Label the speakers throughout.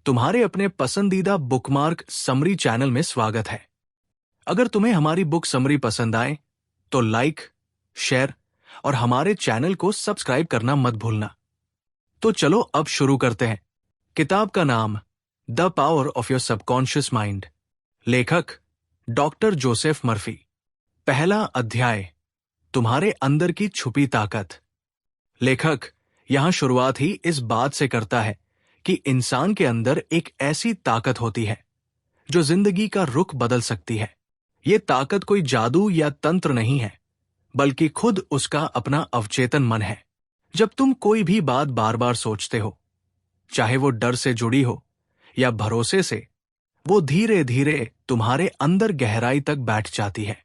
Speaker 1: तुम्हारे अपने पसंदीदा बुकमार्क समरी चैनल में स्वागत है। अगर तुम्हें हमारी बुक समरी पसंद आए तो लाइक, शेयर और हमारे चैनल को सब्सक्राइब करना मत भूलना। तो चलो अब शुरू करते हैं। किताब का नाम the power of your subconscious mind, लेखक डॉक्टर जोसेफ मर्फी। पहला अध्याय, तुम्हारे अंदर की छुपी ताकत। लेखक यहां शुरुआत ही इस बात से करता है कि इंसान के अंदर एक ऐसी ताकत होती है जो जिंदगी का रुख बदल सकती है। ये ताकत कोई जादू या तंत्र नहीं है, बल्कि खुद उसका अपना अवचेतन मन है। जब तुम कोई भी बात बार बार सोचते हो, चाहे वो डर से जुड़ी हो या भरोसे से, वो धीरे धीरे तुम्हारे अंदर गहराई तक बैठ जाती है।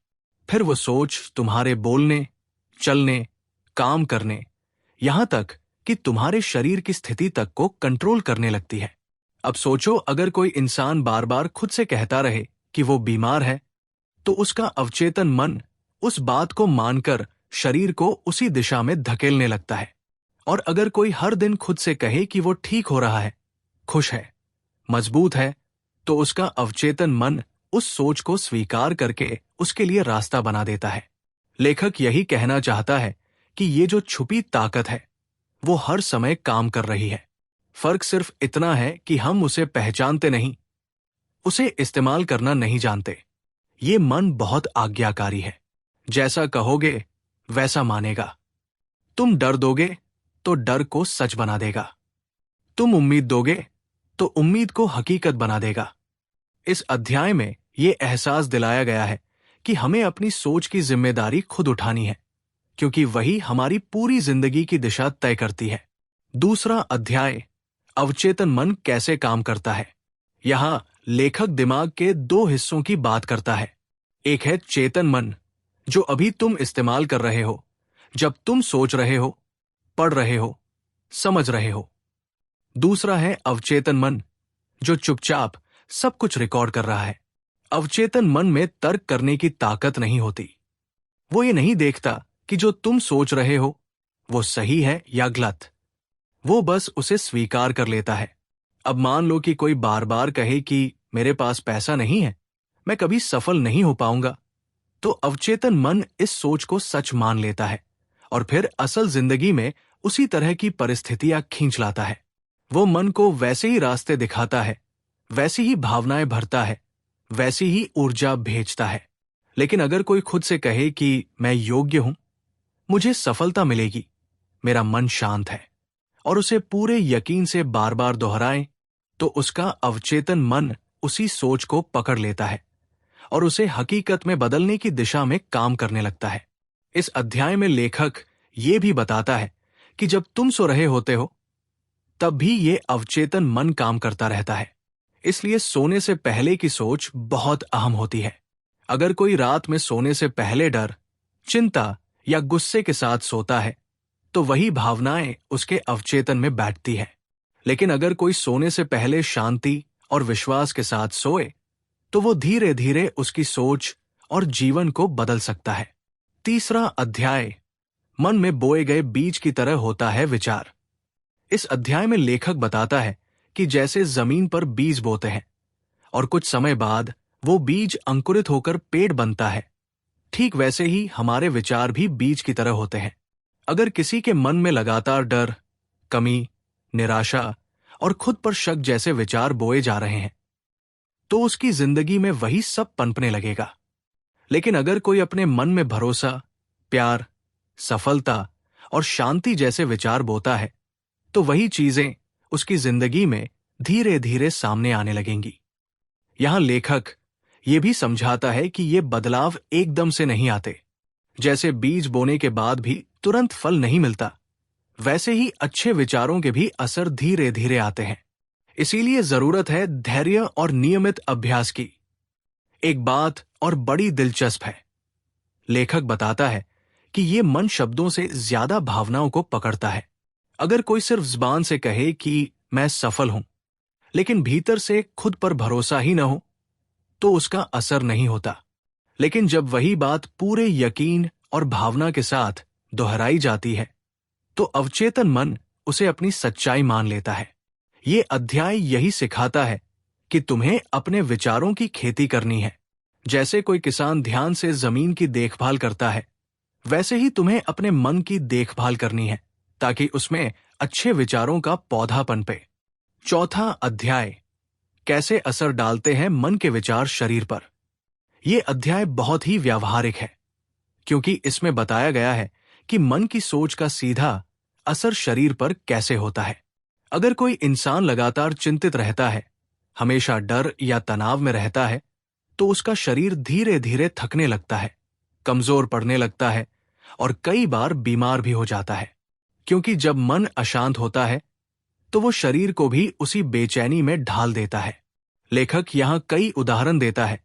Speaker 1: फिर वो सोच तुम्हारे बोलने, चलने, काम करने, यहां तक कि तुम्हारे शरीर की स्थिति तक को कंट्रोल करने लगती है। अब सोचो, अगर कोई इंसान बार बार खुद से कहता रहे कि वो बीमार है, तो उसका अवचेतन मन उस बात को मानकर शरीर को उसी दिशा में धकेलने लगता है। और अगर कोई हर दिन खुद से कहे कि वो ठीक हो रहा है, खुश है, मजबूत है, तो उसका अवचेतन मन उस सोच को स्वीकार करके उसके लिए रास्ता बना देता है। लेखक यही कहना चाहता है कि ये जो छुपी ताकत है वो हर समय काम कर रही है। फर्क सिर्फ इतना है कि हम उसे पहचानते नहीं, उसे इस्तेमाल करना नहीं जानते। ये मन बहुत आज्ञाकारी है। जैसा कहोगे वैसा मानेगा। तुम डर दोगे तो डर को सच बना देगा। तुम उम्मीद दोगे तो उम्मीद को हकीकत बना देगा। इस अध्याय में ये एहसास दिलाया गया है कि हमें अपनी सोच की जिम्मेदारी खुद उठानी है, क्योंकि वही हमारी पूरी जिंदगी की दिशा तय करती है। दूसरा अध्याय, अवचेतन मन कैसे काम करता है। यहां लेखक दिमाग के दो हिस्सों की बात करता है। एक है चेतन मन, जो अभी तुम इस्तेमाल कर रहे हो, जब तुम सोच रहे हो, पढ़ रहे हो, समझ रहे हो। दूसरा है अवचेतन मन, जो चुपचाप सब कुछ रिकॉर्ड कर रहा है। अवचेतन मन में तर्क करने की ताकत नहीं होती। वो ये नहीं देखता कि जो तुम सोच रहे हो वो सही है या गलत। वो बस उसे स्वीकार कर लेता है। अब मान लो कि कोई बार बार कहे कि मेरे पास पैसा नहीं है, मैं कभी सफल नहीं हो पाऊंगा, तो अवचेतन मन इस सोच को सच मान लेता है और फिर असल जिंदगी में उसी तरह की परिस्थितियां खींच लाता है। वो मन को वैसे ही रास्ते दिखाता है, वैसी ही भावनाएं भरता है, वैसी ही ऊर्जा भेजता है। लेकिन अगर कोई खुद से कहे कि मैं योग्य हूं, मुझे सफलता मिलेगी, मेरा मन शांत है, और उसे पूरे यकीन से बार बार दोहराए, तो उसका अवचेतन मन उसी सोच को पकड़ लेता है और उसे हकीकत में बदलने की दिशा में काम करने लगता है। इस अध्याय में लेखक ये भी बताता है कि जब तुम सो रहे होते हो, तब भी ये अवचेतन मन काम करता रहता है। इसलिए सोने से पहले की सोच बहुत अहम होती है। अगर कोई रात में सोने से पहले डर, चिंता या गुस्से के साथ सोता है, तो वही भावनाएं उसके अवचेतन में बैठती है। लेकिन अगर कोई सोने से पहले शांति और विश्वास के साथ सोए, तो वो धीरे धीरे उसकी सोच और जीवन को बदल सकता है। तीसरा अध्याय, मन में बोए गए बीज की तरह होता है विचार। इस अध्याय में लेखक बताता है कि जैसे जमीन पर बीज बोते हैं और कुछ समय बाद वो बीज अंकुरित होकर पेड़ बनता है, ठीक वैसे ही हमारे विचार भी बीज की तरह होते हैं। अगर किसी के मन में लगातार डर, कमी, निराशा और खुद पर शक जैसे विचार बोए जा रहे हैं, तो उसकी जिंदगी में वही सब पनपने लगेगा। लेकिन अगर कोई अपने मन में भरोसा, प्यार, सफलता और शांति जैसे विचार बोता है, तो वही चीजें उसकी जिंदगी में धीरे धीरे सामने आने लगेंगी। यहां लेखक ये भी समझाता है कि ये बदलाव एकदम से नहीं आते। जैसे बीज बोने के बाद भी तुरंत फल नहीं मिलता, वैसे ही अच्छे विचारों के भी असर धीरे धीरे आते हैं। इसीलिए जरूरत है धैर्य और नियमित अभ्यास की। एक बात और बड़ी दिलचस्प है, लेखक बताता है कि ये मन शब्दों से ज्यादा भावनाओं को पकड़ता है। अगर कोई सिर्फ जुबान से कहे कि मैं सफल हूं, लेकिन भीतर से खुद पर भरोसा ही न हो, तो उसका असर नहीं होता। लेकिन जब वही बात पूरे यकीन और भावना के साथ दोहराई जाती है, तो अवचेतन मन उसे अपनी सच्चाई मान लेता है। ये अध्याय यही सिखाता है कि तुम्हें अपने विचारों की खेती करनी है। जैसे कोई किसान ध्यान से जमीन की देखभाल करता है, वैसे ही तुम्हें अपने मन की देखभाल करनी है ताकि उसमें अच्छे विचारों का पौधा पनपे। चौथा अध्याय, कैसे असर डालते हैं मन के विचार शरीर पर। यह अध्याय बहुत ही व्यावहारिक है क्योंकि इसमें बताया गया है कि मन की सोच का सीधा असर शरीर पर कैसे होता है। अगर कोई इंसान लगातार चिंतित रहता है, हमेशा डर या तनाव में रहता है, तो उसका शरीर धीरे धीरे थकने लगता है, कमजोर पड़ने लगता है और कई बार बीमार भी हो जाता है। क्योंकि जब मन अशांत होता है तो वो शरीर को भी उसी बेचैनी में ढाल देता है। लेखक यहाँ कई उदाहरण देता है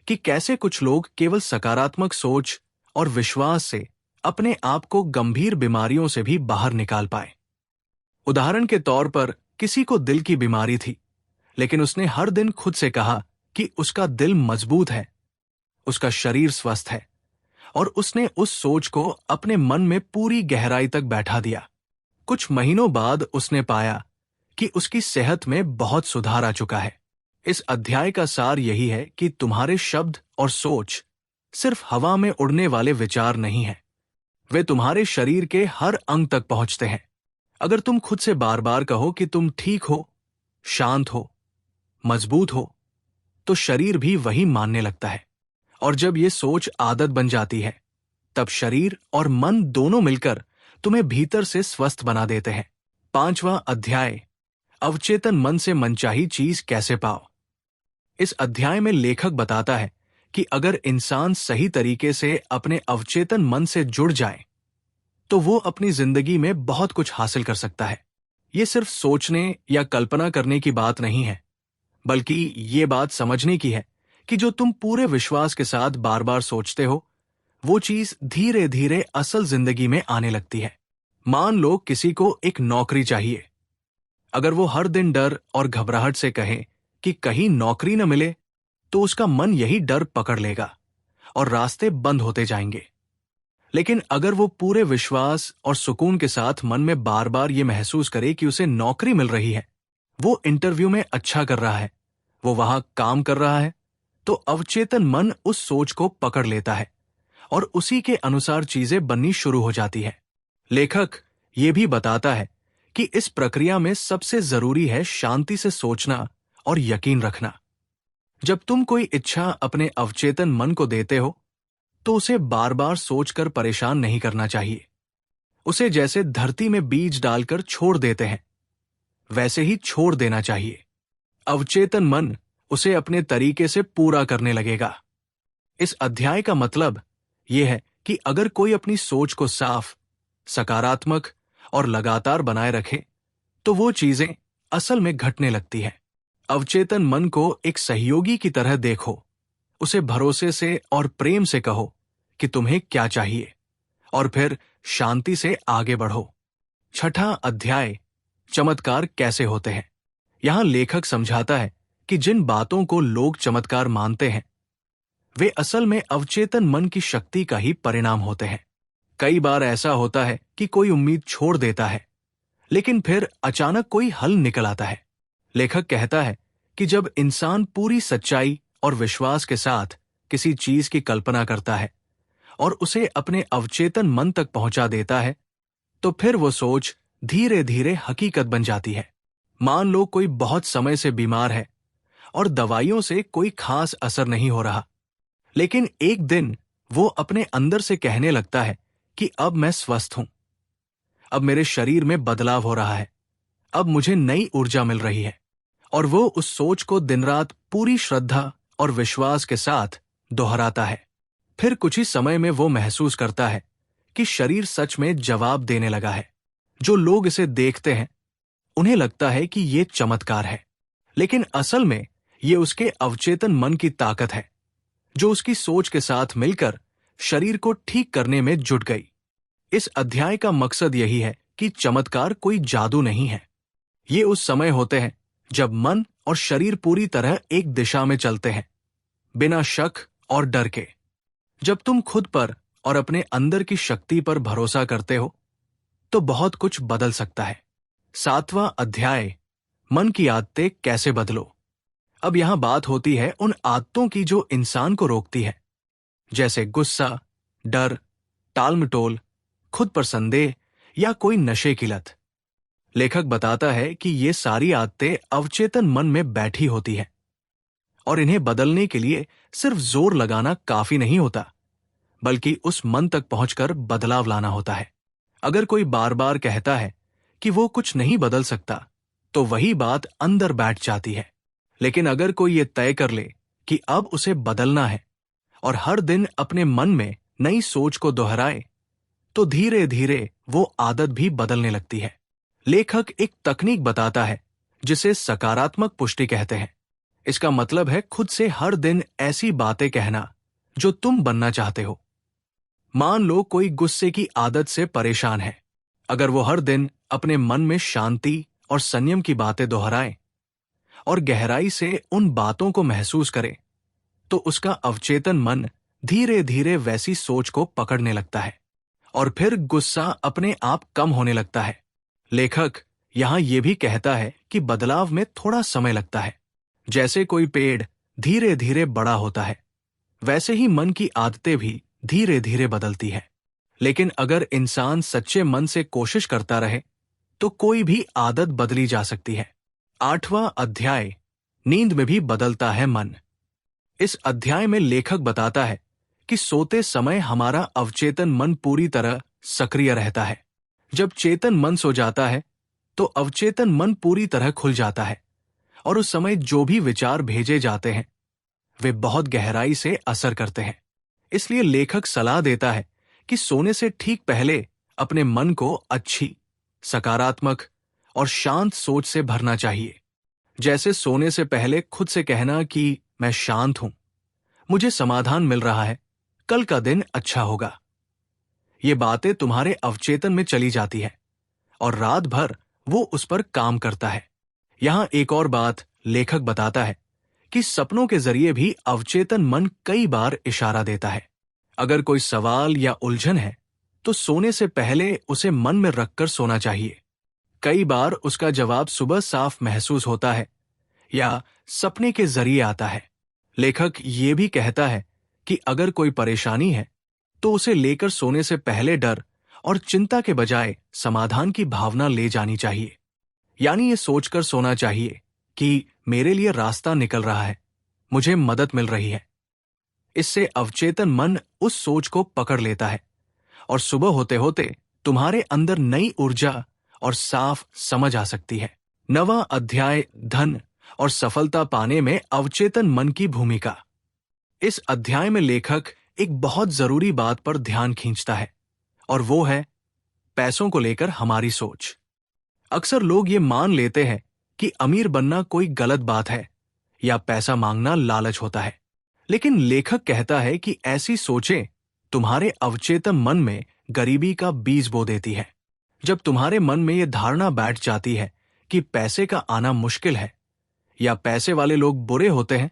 Speaker 1: कि कैसे कुछ लोग केवल सकारात्मक सोच और विश्वास से अपने आप को गंभीर बीमारियों से भी बाहर निकाल पाए। उदाहरण के तौर पर किसी को दिल की बीमारी थी, लेकिन उसने हर दिन खुद से कहा कि उसका दिल मजबूत है, उसका शरीर स्वस्थ है, और उसने उस सोच को अपने मन में पूरी गहराई तक बैठा दिया। कुछ महीनों बाद उसने पाया कि उसकी सेहत में बहुत सुधार आ चुका है। इस अध्याय का सार यही है कि तुम्हारे शब्द और सोच सिर्फ हवा में उड़ने वाले विचार नहीं हैं। वे तुम्हारे शरीर के हर अंग तक पहुंचते हैं। अगर तुम खुद से बार बार कहो कि तुम ठीक हो, शांत हो, मजबूत हो, तो शरीर भी वही मानने लगता है। और जब ये सोच आदत बन जाती है, तब शरीर और मन दोनों मिलकर तुम्हें भीतर से स्वस्थ बना देते हैं। पांचवा अध्याय, अवचेतन मन से मनचाही चीज कैसे पाओ। इस अध्याय में लेखक बताता है कि अगर इंसान सही तरीके से अपने अवचेतन मन से जुड़ जाए, तो वो अपनी जिंदगी में बहुत कुछ हासिल कर सकता है। ये सिर्फ सोचने या कल्पना करने की बात नहीं है, बल्कि ये बात समझने की है कि जो तुम पूरे विश्वास के साथ बार बार सोचते हो, वो चीज धीरे धीरे असल जिंदगी में आने लगती है। मान लो किसी को एक नौकरी चाहिए। अगर वो हर दिन डर और घबराहट से कहे कि कहीं नौकरी न मिले, तो उसका मन यही डर पकड़ लेगा और रास्ते बंद होते जाएंगे। लेकिन अगर वो पूरे विश्वास और सुकून के साथ मन में बार बार ये महसूस करे कि उसे नौकरी मिल रही है, वो इंटरव्यू में अच्छा कर रहा है, वो वहां काम कर रहा है, तो अवचेतन मन उस सोच को पकड़ लेता है और उसी के अनुसार चीजें बननी शुरू हो जाती है। लेखक ये भी बताता है कि इस प्रक्रिया में सबसे जरूरी है शांति से सोचना और यकीन रखना। जब तुम कोई इच्छा अपने अवचेतन मन को देते हो, तो उसे बार बार सोचकर परेशान नहीं करना चाहिए। उसे जैसे धरती में बीज डालकर छोड़ देते हैं, वैसे ही छोड़ देना चाहिए। अवचेतन मन उसे अपने तरीके से पूरा करने लगेगा। इस अध्याय का मतलब यह है कि अगर कोई अपनी सोच को साफ, सकारात्मक और लगातार बनाए रखे, तो वो चीजें असल में घटने लगती है। अवचेतन मन को एक सहयोगी की तरह देखो। उसे भरोसे से और प्रेम से कहो कि तुम्हें क्या चाहिए, और फिर शांति से आगे बढ़ो। छठा अध्याय, चमत्कार कैसे होते हैं। यहां लेखक समझाता है कि जिन बातों को लोग चमत्कार मानते हैं, वे असल में अवचेतन मन की शक्ति का ही परिणाम होते हैं। कई बार ऐसा होता है कि कोई उम्मीद छोड़ देता है, लेकिन फिर अचानक कोई हल निकल आता है। लेखक कहता है कि जब इंसान पूरी सच्चाई और विश्वास के साथ किसी चीज की कल्पना करता है और उसे अपने अवचेतन मन तक पहुंचा देता है, तो फिर वो सोच धीरे धीरे हकीकत बन जाती है। मान लो कोई बहुत समय से बीमार है और दवाइयों से कोई खास असर नहीं हो रहा, लेकिन एक दिन वो अपने अंदर से कहने लगता है कि अब मैं स्वस्थ हूं, अब मेरे शरीर में बदलाव हो रहा है, अब मुझे नई ऊर्जा मिल रही है। और वो उस सोच को दिन रात पूरी श्रद्धा और विश्वास के साथ दोहराता है। फिर कुछ ही समय में वो महसूस करता है कि शरीर सच में जवाब देने लगा है। जो लोग इसे देखते हैं, उन्हें लगता है कि ये चमत्कार है, लेकिन असल में ये उसके अवचेतन मन की ताकत है, जो उसकी सोच के साथ मिलकर शरीर को ठीक करने में जुट गई। इस अध्याय का मकसद यही है कि चमत्कार कोई जादू नहीं है। ये उस समय होते हैं जब मन और शरीर पूरी तरह एक दिशा में चलते हैं, बिना शक और डर के। जब तुम खुद पर और अपने अंदर की शक्ति पर भरोसा करते हो, तो बहुत कुछ बदल सकता है। सातवां अध्याय, मन की आदतें कैसे बदलो। अब यहां बात होती है उन आदतों की जो इंसान को रोकती है, जैसे गुस्सा, डर, टाल-मटोल, खुद पर संदेह या कोई नशे की लत। लेखक बताता है कि ये सारी आदतें अवचेतन मन में बैठी होती हैं और इन्हें बदलने के लिए सिर्फ जोर लगाना काफी नहीं होता, बल्कि उस मन तक पहुंचकर बदलाव लाना होता है। अगर कोई बार बार कहता है कि वो कुछ नहीं बदल सकता, तो वही बात अंदर बैठ जाती है। लेकिन अगर कोई ये तय कर ले कि अब उसे बदलना है और हर दिन अपने मन में नई सोच को दोहराए, तो धीरे धीरे वो आदत भी बदलने लगती है। लेखक एक तकनीक बताता है जिसे सकारात्मक पुष्टि कहते हैं। इसका मतलब है खुद से हर दिन ऐसी बातें कहना जो तुम बनना चाहते हो। मान लो कोई गुस्से की आदत से परेशान है। अगर वो हर दिन अपने मन में शांति और संयम की बातें दोहराए और गहराई से उन बातों को महसूस करे, तो उसका अवचेतन मन धीरे धीरे वैसी सोच को पकड़ने लगता है और फिर गुस्सा अपने आप कम होने लगता है। लेखक यहां यह भी कहता है कि बदलाव में थोड़ा समय लगता है। जैसे कोई पेड़ धीरे धीरे बड़ा होता है, वैसे ही मन की आदतें भी धीरे धीरे बदलती है। लेकिन अगर इंसान सच्चे मन से कोशिश करता रहे, तो कोई भी आदत बदली जा सकती है। 8वां अध्याय, नींद में भी बदलता है मन। इस अध्याय में लेखक बताता है कि सोते समय हमारा अवचेतन मन पूरी तरह सक्रिय रहता है। जब चेतन मन सो जाता है, तो अवचेतन मन पूरी तरह खुल जाता है और उस समय जो भी विचार भेजे जाते हैं, वे बहुत गहराई से असर करते हैं। इसलिए लेखक सलाह देता है कि सोने से ठीक पहले अपने मन को अच्छी, सकारात्मक और शांत सोच से भरना चाहिए। जैसे सोने से पहले खुद से कहना कि मैं शांत हूं, मुझे समाधान मिल रहा है, कल का दिन अच्छा होगा। ये बातें तुम्हारे अवचेतन में चली जाती है और रात भर वो उस पर काम करता है। यहां एक और बात लेखक बताता है कि सपनों के जरिए भी अवचेतन मन कई बार इशारा देता है। अगर कोई सवाल या उलझन है, तो सोने से पहले उसे मन में रखकर सोना चाहिए। कई बार उसका जवाब सुबह साफ महसूस होता है या सपने के जरिए आता है। लेखक ये भी कहता है कि अगर कोई परेशानी है, तो उसे लेकर सोने से पहले डर और चिंता के बजाय समाधान की भावना ले जानी चाहिए। यानी ये सोचकर सोना चाहिए कि मेरे लिए रास्ता निकल रहा है, मुझे मदद मिल रही है। इससे अवचेतन मन उस सोच को पकड़ लेता है और सुबह होते होते तुम्हारे अंदर नई ऊर्जा और साफ समझ आ सकती है। 9वां अध्याय, धन और सफलता पाने में अवचेतन मन की भूमिका। इस अध्याय में लेखक एक बहुत जरूरी बात पर ध्यान खींचता है और वो है पैसों को लेकर हमारी सोच। अक्सर लोग ये मान लेते हैं कि अमीर बनना कोई गलत बात है या पैसा मांगना लालच होता है। लेकिन लेखक कहता है कि ऐसी सोचें तुम्हारे अवचेतन मन में गरीबी का बीज बो देती है। जब तुम्हारे मन में यह धारणा बैठ जाती है कि पैसे का आना मुश्किल है या पैसे वाले लोग बुरे होते हैं,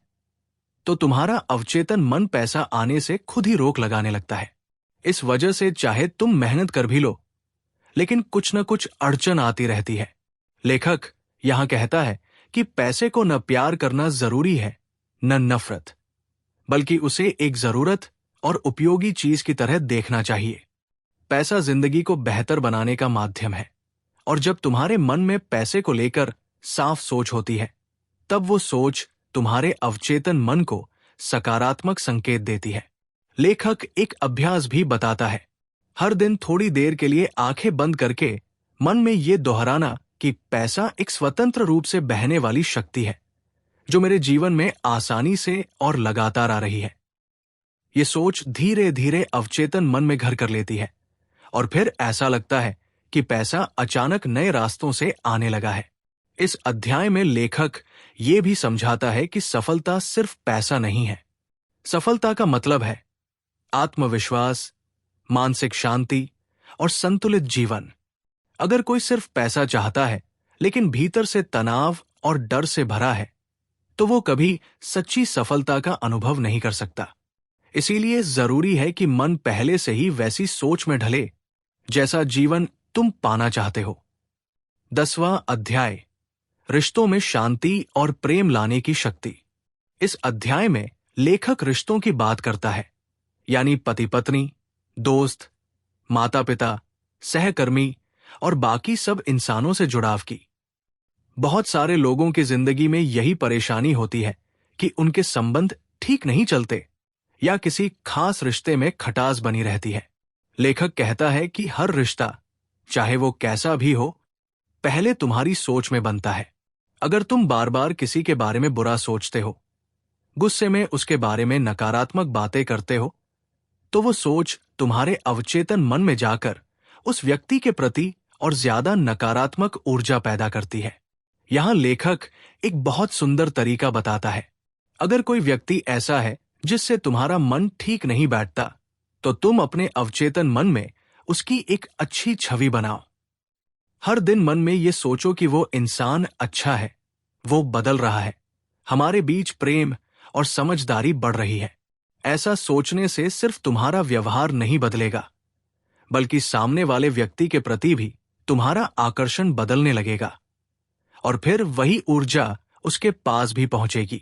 Speaker 1: तो तुम्हारा अवचेतन मन पैसा आने से खुद ही रोक लगाने लगता है। इस वजह से चाहे तुम मेहनत कर भी लो, लेकिन कुछ न कुछ अड़चन आती रहती है। लेखक यहां कहता है कि पैसे को न प्यार करना जरूरी है, न नफरत, बल्कि उसे एक जरूरत और उपयोगी चीज की तरह देखना चाहिए। पैसा जिंदगी को बेहतर बनाने का माध्यम है और जब तुम्हारे मन में पैसे को लेकर साफ सोच होती है, तब वो सोच तुम्हारे अवचेतन मन को सकारात्मक संकेत देती है। लेखक एक अभ्यास भी बताता है। हर दिन थोड़ी देर के लिए आंखें बंद करके मन में ये दोहराना कि पैसा एक स्वतंत्र रूप से बहने वाली शक्ति है जो मेरे जीवन में आसानी से और लगातार आ रही है। ये सोच धीरे धीरे अवचेतन मन में घर कर लेती है और फिर ऐसा लगता है कि पैसा अचानक नए रास्तों से आने लगा है। इस अध्याय में लेखक ये भी समझाता है कि सफलता सिर्फ पैसा नहीं है। सफलता का मतलब है आत्मविश्वास, मानसिक शांति और संतुलित जीवन। अगर कोई सिर्फ पैसा चाहता है लेकिन भीतर से तनाव और डर से भरा है, तो वो कभी सच्ची सफलता का अनुभव नहीं कर सकता। इसीलिए जरूरी है कि मन पहले से ही वैसी सोच में ढले जैसा जीवन तुम पाना चाहते हो। 10वां अध्याय, रिश्तों में शांति और प्रेम लाने की शक्ति। इस अध्याय में लेखक रिश्तों की बात करता है, यानी पति पत्नी, दोस्त, माता पिता, सहकर्मी और बाकी सब इंसानों से जुड़ाव की। बहुत सारे लोगों की जिंदगी में यही परेशानी होती है कि उनके संबंध ठीक नहीं चलते या किसी खास रिश्ते में खटास बनी रहती है। लेखक कहता है कि हर रिश्ता, चाहे वो कैसा भी हो, पहले तुम्हारी सोच में बनता है। अगर तुम बार बार किसी के बारे में बुरा सोचते हो, गुस्से में उसके बारे में नकारात्मक बातें करते हो, तो वो सोच तुम्हारे अवचेतन मन में जाकर उस व्यक्ति के प्रति और ज्यादा नकारात्मक ऊर्जा पैदा करती है। यहां लेखक एक बहुत सुंदर तरीका बताता है। अगर कोई व्यक्ति ऐसा है जिससे तुम्हारा मन ठीक नहीं बैठता, तो तुम अपने अवचेतन मन में उसकी एक अच्छी छवि बनाओ। हर दिन मन में ये सोचो कि वो इंसान अच्छा है, वो बदल रहा है, हमारे बीच प्रेम और समझदारी बढ़ रही है। ऐसा सोचने से सिर्फ तुम्हारा व्यवहार नहीं बदलेगा, बल्कि सामने वाले व्यक्ति के प्रति भी तुम्हारा आकर्षण बदलने लगेगा और फिर वही ऊर्जा उसके पास भी पहुंचेगी।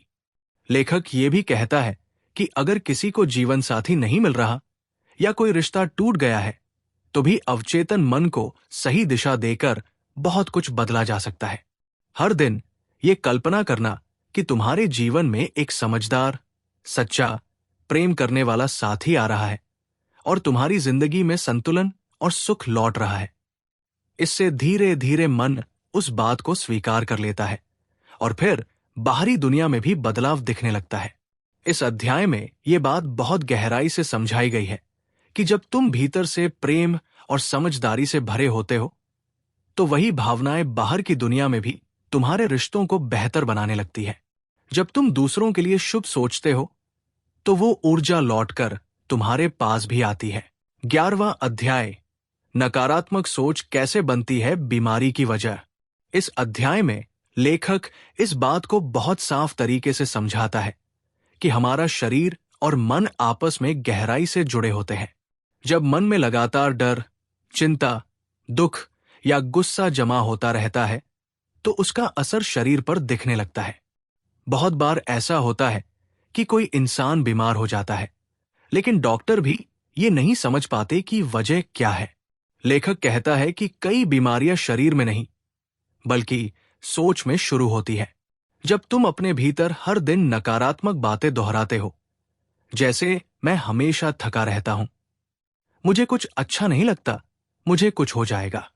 Speaker 1: लेखक ये भी कहता है कि अगर किसी को जीवन साथी नहीं मिल रहा या कोई रिश्ता टूट गया है, तो भी अवचेतन मन को सही दिशा देकर बहुत कुछ बदला जा सकता है। हर दिन ये कल्पना करना कि तुम्हारे जीवन में एक समझदार, सच्चा, प्रेम करने वाला साथी आ रहा है और तुम्हारी जिंदगी में संतुलन और सुख लौट रहा है, इससे धीरे धीरे मन उस बात को स्वीकार कर लेता है और फिर बाहरी दुनिया में भी बदलाव दिखने लगता है। इस अध्याय में ये बात बहुत गहराई से समझाई गई है कि जब तुम भीतर से प्रेम और समझदारी से भरे होते हो, तो वही भावनाएं बाहर की दुनिया में भी तुम्हारे रिश्तों को बेहतर बनाने लगती है। जब तुम दूसरों के लिए शुभ सोचते हो, तो वो ऊर्जा लौटकर तुम्हारे पास भी आती है। 11वां अध्याय, नकारात्मक सोच कैसे बनती है बीमारी की वजह। इस अध्याय में लेखक इस बात को बहुत साफ तरीके से समझाता है कि हमारा शरीर और मन आपस में गहराई से जुड़े होते हैं। जब मन में लगातार डर, चिंता, दुख या गुस्सा जमा होता रहता है, तो उसका असर शरीर पर दिखने लगता है। बहुत बार ऐसा होता है कि कोई इंसान बीमार हो जाता है, लेकिन डॉक्टर भी ये नहीं समझ पाते कि वजह क्या है। लेखक कहता है कि कई बीमारियां शरीर में नहीं, बल्कि सोच में शुरू होती है। जब तुम अपने भीतर हर दिन नकारात्मक बातें दोहराते हो, जैसे मैं हमेशा थका रहता हूं, मुझे कुछ अच्छा नहीं लगता, मुझे कुछ हो जाएगा,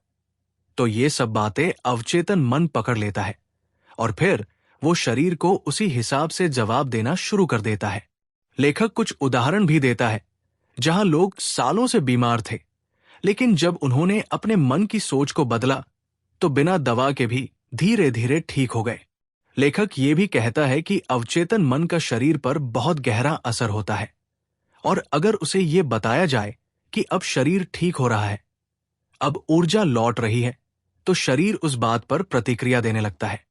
Speaker 1: तो ये सब बातें अवचेतन मन पकड़ लेता है और फिर वो शरीर को उसी हिसाब से जवाब देना शुरू कर देता है। लेखक कुछ उदाहरण भी देता है जहां लोग सालों से बीमार थे, लेकिन जब उन्होंने अपने मन की सोच को बदला, तो बिना दवा के भी धीरे धीरे ठीक हो गए। लेखक ये भी कहता है कि अवचेतन मन का शरीर पर बहुत गहरा असर होता है और अगर उसे ये बताया जाए कि अब शरीर ठीक हो रहा है, अब ऊर्जा लौट रही है, तो शरीर उस बात पर प्रतिक्रिया देने लगता है।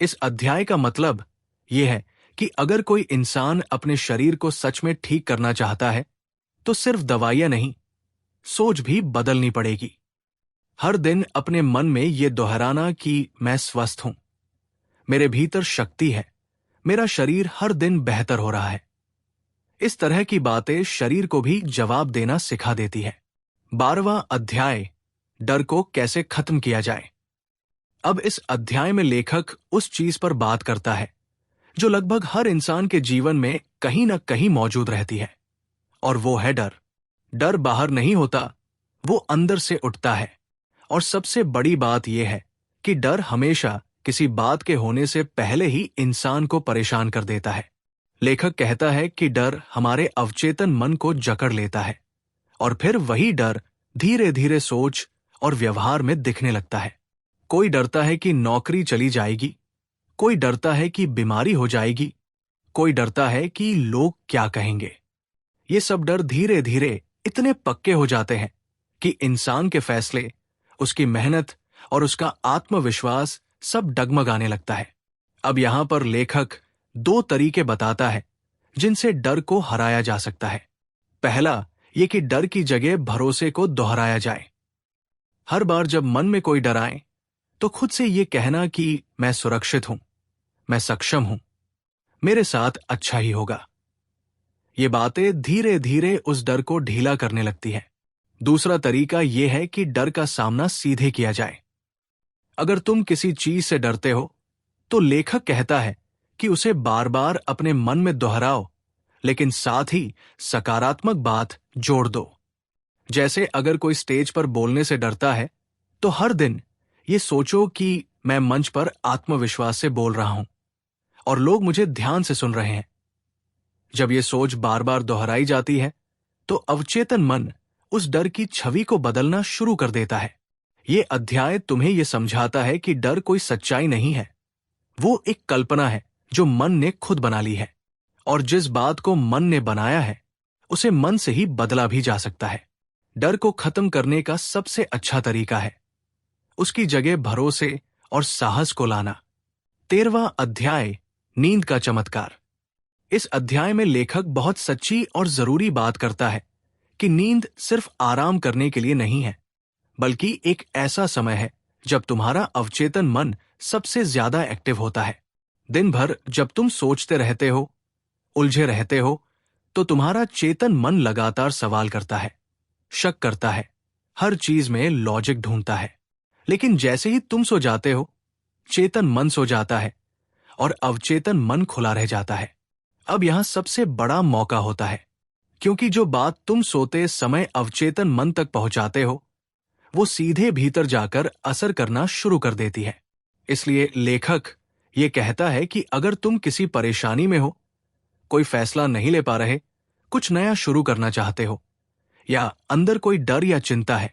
Speaker 1: इस अध्याय का मतलब यह है कि अगर कोई इंसान अपने शरीर को सच में ठीक करना चाहता है, तो सिर्फ दवाइयां नहीं, सोच भी बदलनी पड़ेगी। हर दिन अपने मन में ये दोहराना कि मैं स्वस्थ हूं, मेरे भीतर शक्ति है, मेरा शरीर हर दिन बेहतर हो रहा है। इस तरह की बातें शरीर को भी जवाब देना सिखा देती है। 12वां अध्याय, डर को कैसे खत्म किया जाए। अब इस अध्याय में लेखक उस चीज पर बात करता है जो लगभग हर इंसान के जीवन में कहीं न कहीं मौजूद रहती है, और वो है डर। डर बाहर नहीं होता, वो अंदर से उठता है। और सबसे बड़ी बात यह है कि डर हमेशा किसी बात के होने से पहले ही इंसान को परेशान कर देता है। लेखक कहता है कि डर हमारे अवचेतन मन को जकड़ लेता है और फिर वही डर धीरे धीरे सोच और व्यवहार में दिखने लगता है। कोई डरता है कि नौकरी चली जाएगी, कोई डरता है कि बीमारी हो जाएगी, कोई डरता है कि लोग क्या कहेंगे। ये सब डर धीरे धीरे इतने पक्के हो जाते हैं कि इंसान के फैसले, उसकी मेहनत और उसका आत्मविश्वास सब डगमगाने लगता है। अब यहां पर लेखक 2 तरीके बताता है जिनसे डर को हराया जा सकता है। पहला, ये कि डर की जगह भरोसे को दोहराया जाए। हर बार जब मन में कोई डर आए, तो खुद से ये कहना कि मैं सुरक्षित हूं, मैं सक्षम हूं, मेरे साथ अच्छा ही होगा। ये बातें धीरे धीरे उस डर को ढीला करने लगती है। दूसरा तरीका यह है कि डर का सामना सीधे किया जाए। अगर तुम किसी चीज से डरते हो तो लेखक कहता है कि उसे बार बार अपने मन में दोहराओ, लेकिन साथ ही सकारात्मक बात जोड़ दो। जैसे अगर कोई स्टेज पर बोलने से डरता है तो हर दिन ये सोचो कि मैं मंच पर आत्मविश्वास से बोल रहा हूं और लोग मुझे ध्यान से सुन रहे हैं। जब ये सोच बार बार दोहराई जाती है तो अवचेतन मन उस डर की छवि को बदलना शुरू कर देता है। ये अध्याय तुम्हें यह समझाता है कि डर कोई सच्चाई नहीं है, वो एक कल्पना है जो मन ने खुद बना ली है, और जिस बात को मन ने बनाया है उसे मन से ही बदला भी जा सकता है। डर को खत्म करने का सबसे अच्छा तरीका है उसकी जगह भरोसे और साहस को लाना। 13वां अध्याय, नींद का चमत्कार। इस अध्याय में लेखक बहुत सच्ची और जरूरी बात करता है कि नींद सिर्फ आराम करने के लिए नहीं है, बल्कि एक ऐसा समय है जब तुम्हारा अवचेतन मन सबसे ज्यादा एक्टिव होता है। दिन भर जब तुम सोचते रहते हो, उलझे रहते हो, तो तुम्हारा चेतन मन लगातार सवाल करता है, शक करता है, हर चीज में लॉजिक ढूंढता है। लेकिन जैसे ही तुम सो जाते हो, चेतन मन सो जाता है और अवचेतन मन खुला रह जाता है। अब यहां सबसे बड़ा मौका होता है, क्योंकि जो बात तुम सोते समय अवचेतन मन तक पहुंचाते हो वो सीधे भीतर जाकर असर करना शुरू कर देती है। इसलिए लेखक ये कहता है कि अगर तुम किसी परेशानी में हो, कोई फैसला नहीं ले पा रहे, कुछ नया शुरू करना चाहते हो, या अंदर कोई डर या चिंता है,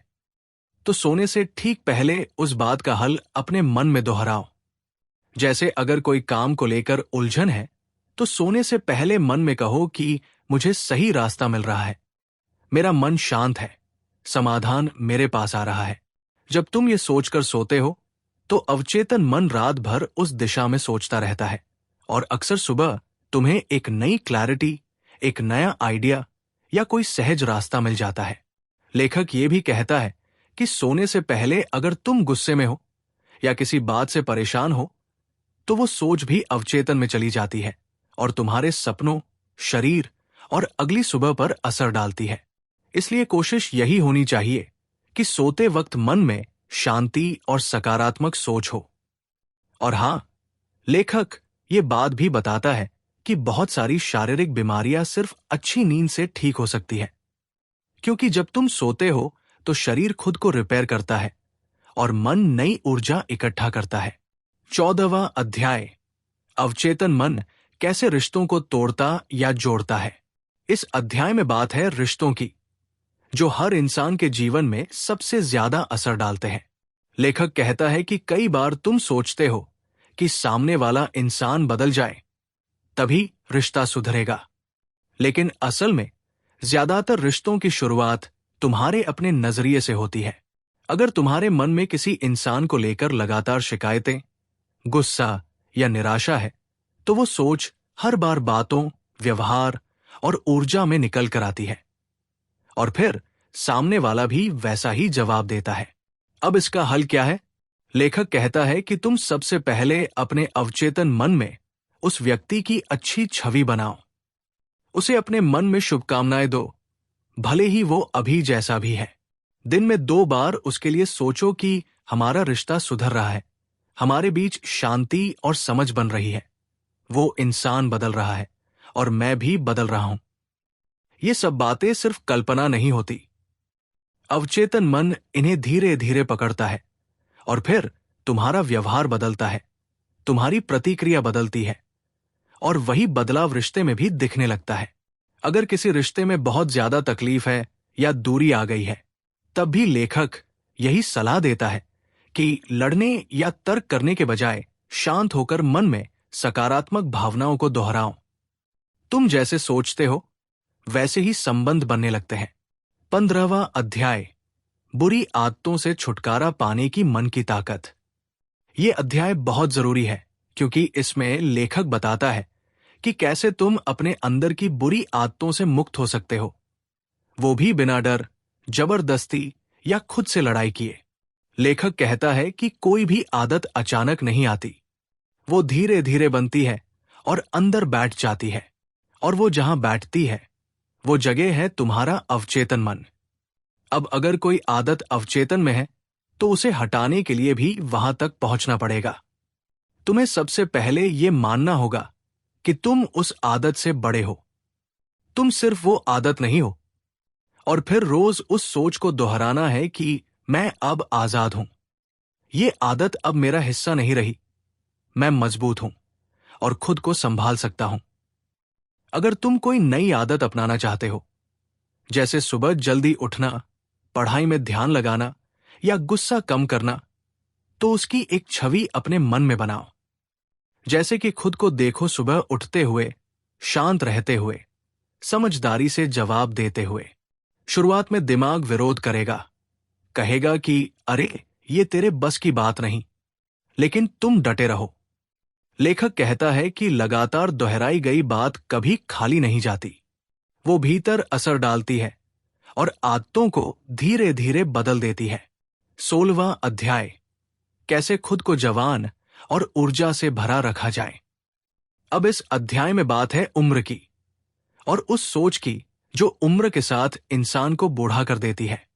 Speaker 1: तो सोने से ठीक पहले उस बात का हल अपने मन में दोहराओ। जैसे अगर कोई काम को लेकर उलझन है तो सोने से पहले मन में कहो कि मुझे सही रास्ता मिल रहा है, मेरा मन शांत है, समाधान मेरे पास आ रहा है। जब तुम ये सोचकर सोते हो तो अवचेतन मन रात भर उस दिशा में सोचता रहता है और अक्सर सुबह तुम्हें एक नई क्लैरिटी, एक नया आइडिया या कोई सहज रास्ता मिल जाता है। लेखक ये भी कहता है कि सोने से पहले अगर तुम गुस्से में हो या किसी बात से परेशान हो तो वो सोच भी अवचेतन में चली जाती है और तुम्हारे सपनों, शरीर और अगली सुबह पर असर डालती है। इसलिए कोशिश यही होनी चाहिए कि सोते वक्त मन में शांति और सकारात्मक सोच हो। और हां, लेखक ये बात भी बताता है कि बहुत सारी शारीरिक बीमारियां सिर्फ अच्छी नींद से ठीक हो सकती है, क्योंकि जब तुम सोते हो तो शरीर खुद को रिपेयर करता है और मन नई ऊर्जा इकट्ठा करता है। 14वां अध्याय, अवचेतन मन कैसे रिश्तों को तोड़ता या जोड़ता है। इस अध्याय में बात है रिश्तों की, जो हर इंसान के जीवन में सबसे ज्यादा असर डालते हैं। लेखक कहता है कि कई बार तुम सोचते हो कि सामने वाला इंसान बदल जाए तभी रिश्ता सुधरेगा, लेकिन असल में ज्यादातर रिश्तों की शुरुआत तुम्हारे अपने नजरिए से होती है। अगर तुम्हारे मन में किसी इंसान को लेकर लगातार शिकायतें, गुस्सा या निराशा है तो वो सोच हर बार बातों, व्यवहार और ऊर्जा में निकल कर आती है और फिर सामने वाला भी वैसा ही जवाब देता है। अब इसका हल क्या है? लेखक कहता है कि तुम सबसे पहले अपने अवचेतन मन में उस व्यक्ति की अच्छी छवि बनाओ। उसे अपने मन में शुभकामनाएं दो, भले ही वो अभी जैसा भी है। दिन में 2 बार उसके लिए सोचो कि हमारा रिश्ता सुधर रहा है, हमारे बीच शांति और समझ बन रही है, वो इंसान बदल रहा है और मैं भी बदल रहा हूं। ये सब बातें सिर्फ कल्पना नहीं होती। अवचेतन मन इन्हें धीरे धीरे पकड़ता है और फिर तुम्हारा व्यवहार बदलता है, तुम्हारी प्रतिक्रिया बदलती है और वही बदलाव रिश्ते में भी दिखने लगता है। अगर किसी रिश्ते में बहुत ज्यादा तकलीफ है या दूरी आ गई है, तब भी लेखक यही सलाह देता है कि लड़ने या तर्क करने के बजाय शांत होकर मन में सकारात्मक भावनाओं को दोहराओ। तुम जैसे सोचते हो वैसे ही संबंध बनने लगते हैं। 15वां अध्याय, बुरी आदतों से छुटकारा पाने की मन की ताकत। ये अध्याय बहुत जरूरी है क्योंकि इसमें लेखक बताता है कि कैसे तुम अपने अंदर की बुरी आदतों से मुक्त हो सकते हो, वो भी बिना डर, जबरदस्ती या खुद से लड़ाई किए। लेखक कहता है कि कोई भी आदत अचानक नहीं आती। वो धीरे धीरे बनती है और अंदर बैठ जाती है। और वो जहां बैठती है, वो जगह है तुम्हारा अवचेतन मन। अब अगर कोई आदत अवचेतन में है, तो उसे हटाने के लिए भी वहां तक पहुंचना पड़ेगा। तुम्हें सबसे पहले ये मानना होगा कि तुम उस आदत से बड़े हो। तुम सिर्फ वो आदत नहीं हो। और फिर रोज उस सोच को दोहराना है कि मैं अब आजाद हूं। ये आदत अब मेरा हिस्सा नहीं रही। मैं मजबूत हूं और खुद को संभाल सकता हूं। अगर तुम कोई नई आदत अपनाना चाहते हो, जैसे सुबह जल्दी उठना, पढ़ाई में ध्यान लगाना या गुस्सा कम करना, तो उसकी एक छवि अपने मन में बनाओ। जैसे कि खुद को देखो सुबह उठते हुए, शांत रहते हुए, समझदारी से जवाब देते हुए। शुरुआत में दिमाग विरोध करेगा, कहेगा कि अरे ये तेरे बस की बात नहीं, लेकिन तुम डटे रहो। लेखक कहता है कि लगातार दोहराई गई बात कभी खाली नहीं जाती। वो भीतर असर डालती है और आदतों को धीरे धीरे बदल देती है। 16वां अध्याय, कैसे खुद को जवान और ऊर्जा से भरा रखा जाए। अब इस अध्याय में बात है उम्र की, और उस सोच की जो उम्र के साथ इंसान को बूढ़ा कर देती है,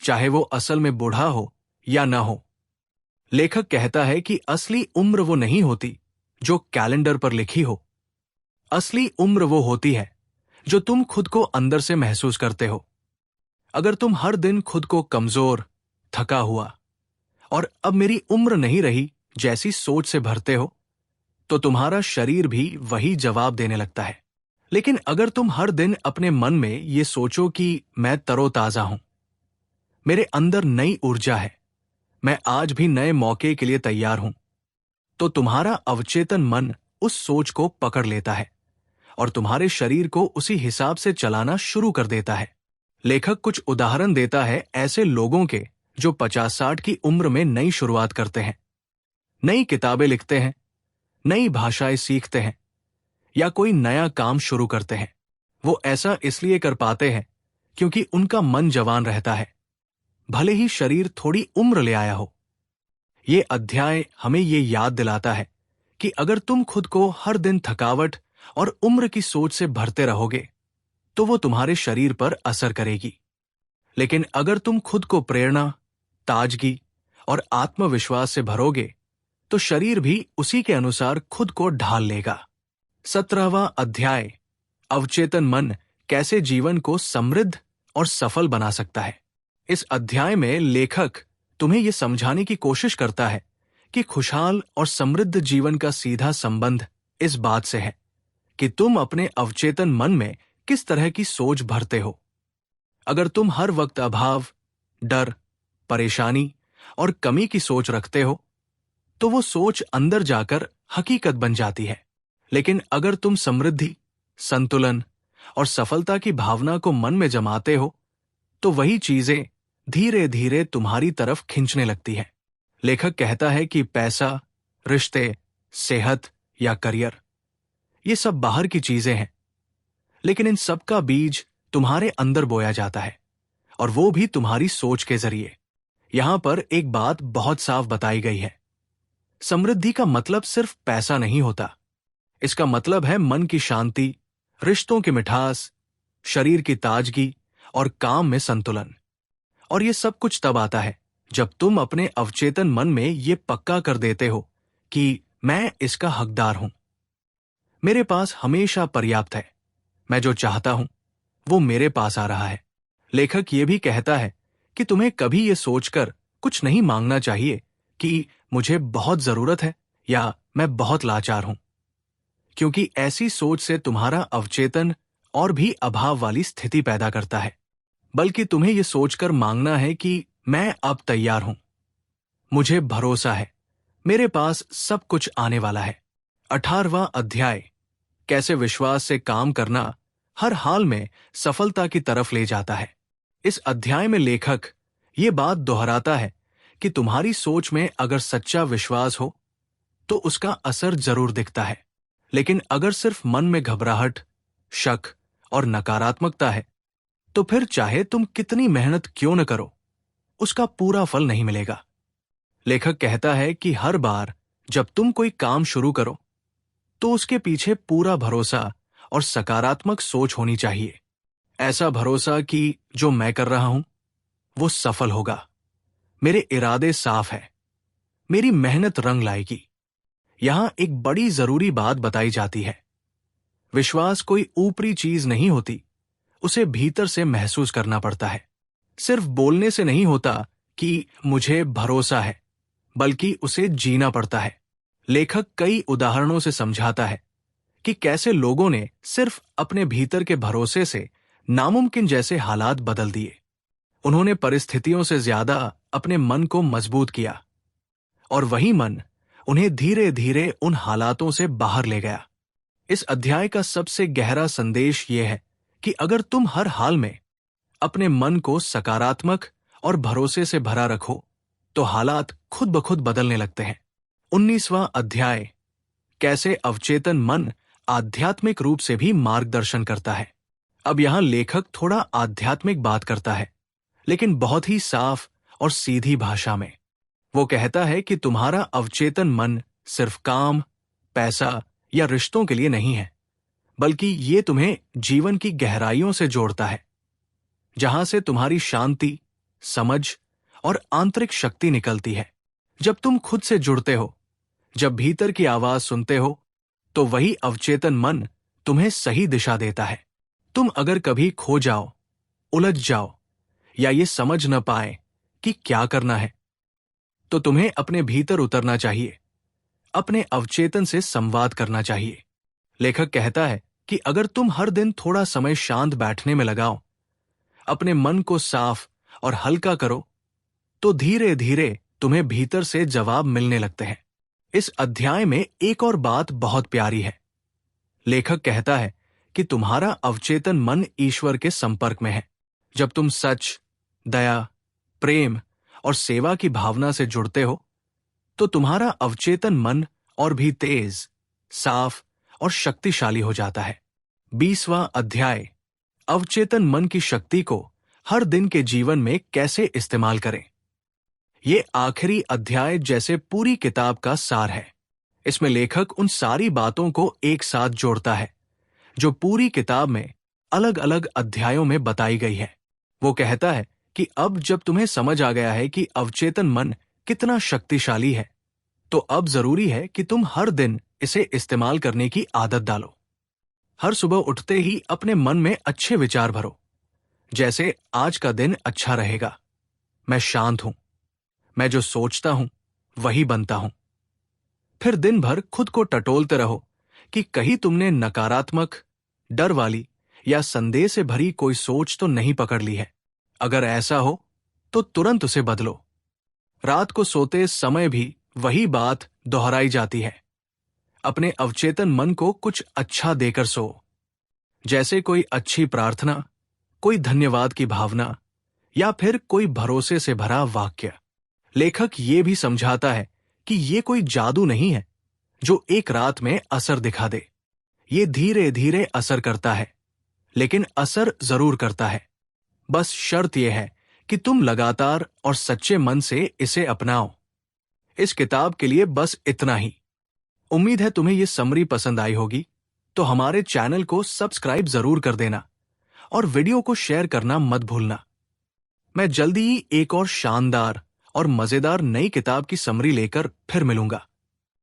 Speaker 1: चाहे वो असल में बूढ़ा हो या न हो। लेखक कहता है कि असली उम्र वो नहीं होती जो कैलेंडर पर लिखी हो। असली उम्र वो होती है जो तुम खुद को अंदर से महसूस करते हो। अगर तुम हर दिन खुद को कमजोर, थका हुआ और अब मेरी उम्र नहीं रही जैसी सोच से भरते हो, तो तुम्हारा शरीर भी वही जवाब देने लगता है। लेकिन अगर तुम हर दिन अपने मन में ये सोचो कि मैं तरोताजा हूं, मेरे अंदर नई ऊर्जा है, मैं आज भी नए मौके के लिए तैयार हूं, तो तुम्हारा अवचेतन मन उस सोच को पकड़ लेता है और तुम्हारे शरीर को उसी हिसाब से चलाना शुरू कर देता है। लेखक कुछ उदाहरण देता है ऐसे लोगों के जो 50-60 की उम्र में नई शुरुआत करते हैं, नई किताबें लिखते हैं, नई भाषाएं सीखते हैं या कोई नया काम शुरू करते हैं। वो ऐसा इसलिए कर पाते हैं क्योंकि उनका मन जवान रहता है, भले ही शरीर थोड़ी उम्र ले आया हो। ये अध्याय हमें ये याद दिलाता है कि अगर तुम खुद को हर दिन थकावट और उम्र की सोच से भरते रहोगे, तो वो तुम्हारे शरीर पर असर करेगी। लेकिन अगर तुम खुद को प्रेरणा, ताजगी और आत्मविश्वास से भरोगे, तो शरीर भी उसी के अनुसार खुद को ढाल लेगा। 17वां अध्याय, अवचेतन मन कैसे जीवन को समृद्ध और सफल बना सकता है। इस अध्याय में लेखक तुम्हें यह समझाने की कोशिश करता है कि खुशहाल और समृद्ध जीवन का सीधा संबंध इस बात से है कि तुम अपने अवचेतन मन में किस तरह की सोच भरते हो। अगर तुम हर वक्त अभाव, डर, परेशानी और कमी की सोच रखते हो, तो वो सोच अंदर जाकर हकीकत बन जाती है। लेकिन अगर तुम समृद्धि, संतुलन और सफलता की भावना को मन में जमाते हो, तो वही चीजें धीरे धीरे तुम्हारी तरफ खींचने लगती है। लेखक कहता है कि पैसा, रिश्ते, सेहत या करियर, ये सब बाहर की चीजें हैं, लेकिन इन सब का बीज तुम्हारे अंदर बोया जाता है, और वो भी तुम्हारी सोच के जरिए। यहां पर एक बात बहुत साफ बताई गई है, समृद्धि का मतलब सिर्फ पैसा नहीं होता। इसका मतलब है मन की शांति, रिश्तों की मिठास, शरीर की ताजगी और काम में संतुलन। और ये सब कुछ तब आता है जब तुम अपने अवचेतन मन में ये पक्का कर देते हो कि मैं इसका हकदार हूं, मेरे पास हमेशा पर्याप्त है, मैं जो चाहता हूं वो मेरे पास आ रहा है। लेखक ये भी कहता है कि तुम्हें कभी ये सोचकर कुछ नहीं मांगना चाहिए कि मुझे बहुत जरूरत है या मैं बहुत लाचार हूं, क्योंकि ऐसी सोच से तुम्हारा अवचेतन और भी अभाव वाली स्थिति पैदा करता है। बल्कि तुम्हें यह सोचकर मांगना है कि मैं अब तैयार हूं, मुझे भरोसा है, मेरे पास सब कुछ आने वाला है। 18वां अध्याय, कैसे विश्वास से काम करना हर हाल में सफलता की तरफ ले जाता है। इस अध्याय में लेखक ये बात दोहराता है कि तुम्हारी सोच में अगर सच्चा विश्वास हो तो उसका असर जरूर दिखता है, लेकिन अगर सिर्फ मन में घबराहट, शक और नकारात्मकता है, तो फिर चाहे तुम कितनी मेहनत क्यों न करो, उसका पूरा फल नहीं मिलेगा। लेखक कहता है कि हर बार जब तुम कोई काम शुरू करो तो उसके पीछे पूरा भरोसा और सकारात्मक सोच होनी चाहिए। ऐसा भरोसा कि जो मैं कर रहा हूं वो सफल होगा, मेरे इरादे साफ है, मेरी मेहनत रंग लाएगी। यहां एक बड़ी जरूरी बात बताई जाती है। विश्वास कोई ऊपरी चीज नहीं होती, उसे भीतर से महसूस करना पड़ता है। सिर्फ बोलने से नहीं होता कि मुझे भरोसा है, बल्कि उसे जीना पड़ता है। लेखक कई उदाहरणों से समझाता है कि कैसे लोगों ने सिर्फ अपने भीतर के भरोसे से नामुमकिन जैसे हालात बदल दिए। उन्होंने परिस्थितियों से ज्यादा अपने मन को मजबूत किया और वही मन उन्हें धीरे धीरे उन हालातों से बाहर ले गया। इस अध्याय का सबसे गहरा संदेश यह है कि अगर तुम हर हाल में अपने मन को सकारात्मक और भरोसे से भरा रखो तो हालात खुद ब खुद बदलने लगते हैं। 19वां अध्याय, कैसे अवचेतन मन आध्यात्मिक रूप से भी मार्गदर्शन करता है। अब यहां लेखक थोड़ा आध्यात्मिक बात करता है, लेकिन बहुत ही साफ और सीधी भाषा में। वो कहता है कि तुम्हारा अवचेतन मन सिर्फ काम, पैसा या रिश्तों के लिए नहीं है, बल्कि ये तुम्हें जीवन की गहराइयों से जोड़ता है, जहां से तुम्हारी शांति, समझ और आंतरिक शक्ति निकलती है। जब तुम खुद से जुड़ते हो, जब भीतर की आवाज सुनते हो, तो वही अवचेतन मन तुम्हें सही दिशा देता है। तुम अगर कभी खो जाओ, उलझ जाओ या ये समझ न पाए कि क्या करना है, तो तुम्हें अपने भीतर उतरना चाहिए, अपने अवचेतन से संवाद करना चाहिए। लेखक कहता है कि अगर तुम हर दिन थोड़ा समय शांत बैठने में लगाओ, अपने मन को साफ और हल्का करो, तो धीरे धीरे तुम्हें भीतर से जवाब मिलने लगते हैं। इस अध्याय में एक और बात बहुत प्यारी है। लेखक कहता है कि तुम्हारा अवचेतन मन ईश्वर के संपर्क में है। जब तुम सच, दया, प्रेम और सेवा की भावना से जुड़ते हो, तो तुम्हारा अवचेतन मन और भी तेज, साफ और शक्तिशाली हो जाता है। 20वां अध्याय, अवचेतन मन की शक्ति को हर दिन के जीवन में कैसे इस्तेमाल करें। ये आखिरी अध्याय जैसे पूरी किताब का सार है। इसमें लेखक उन सारी बातों को एक साथ जोड़ता है जो पूरी किताब में अलग अलग अध्यायों में बताई गई है। वो कहता है कि अब जब तुम्हें समझ आ गया है कि अवचेतन मन कितना शक्तिशाली है, तो अब जरूरी है कि तुम हर दिन इसे इस्तेमाल करने की आदत डालो। हर सुबह उठते ही अपने मन में अच्छे विचार भरो, जैसे आज का दिन अच्छा रहेगा, मैं शांत हूं, मैं जो सोचता हूं वही बनता हूं। फिर दिन भर खुद को टटोलते रहो कि कहीं तुमने नकारात्मक, डर वाली या संदेह से भरी कोई सोच तो नहीं पकड़ ली है। अगर ऐसा हो तो तुरंत उसे बदलो। रात को सोते समय भी वही बात दोहराई जाती है। अपने अवचेतन मन को कुछ अच्छा देकर सो, जैसे कोई अच्छी प्रार्थना, कोई धन्यवाद की भावना या फिर कोई भरोसे से भरा वाक्य। लेखक ये भी समझाता है कि ये कोई जादू नहीं है जो एक रात में असर दिखा दे। ये धीरे धीरे असर करता है, लेकिन असर जरूर करता है। बस शर्त यह है कि तुम लगातार और सच्चे मन से इसे अपनाओ। इस किताब के लिए बस इतना ही। उम्मीद है तुम्हें ये समरी पसंद आई होगी, तो हमारे चैनल को सब्सक्राइब जरूर कर देना और वीडियो को शेयर करना मत भूलना। मैं जल्दी ही एक और शानदार और मजेदार नई किताब की समरी लेकर फिर मिलूंगा।